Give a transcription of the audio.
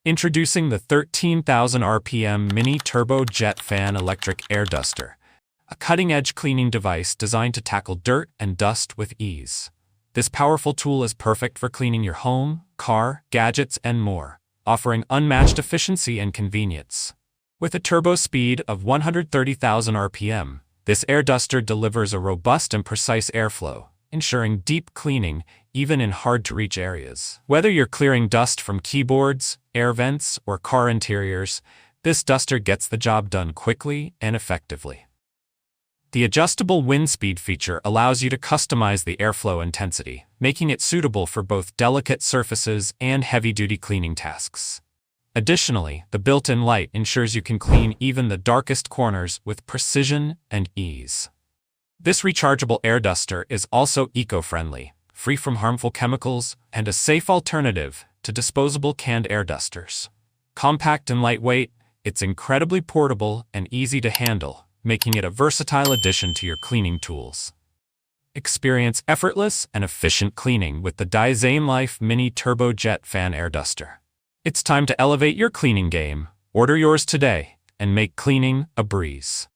Introducing the 13,000 RPM Mini Turbo Jet Fan Electric Air Duster, a cutting-edge cleaning device designed to tackle dirt and dust with ease. This powerful tool is perfect for cleaning your home, car, gadgets, and more, offering unmatched efficiency and convenience. With a turbo speed of 130,000 RPM, this air duster delivers a robust and precise airflow, ensuring deep cleaning even in hard-to-reach areas. Whether you're clearing dust from keyboards, air vents, or car interiors, this duster gets the job done quickly and effectively. The adjustable wind speed feature allows you to customize the airflow intensity, making it suitable for both delicate surfaces and heavy-duty cleaning tasks. Additionally, the built-in light ensures you can clean even the darkest corners with precision and ease. This rechargeable air duster is also eco-friendly, free from harmful chemicals, and a safe alternative to disposable canned air dusters. Compact and lightweight, it's incredibly portable and easy to handle, making it a versatile addition to your cleaning tools. Experience effortless and efficient cleaning with the Dyzane Life Mini Turbo Jet Fan Air Duster. It's time to elevate your cleaning game. Order yours today and make cleaning a breeze.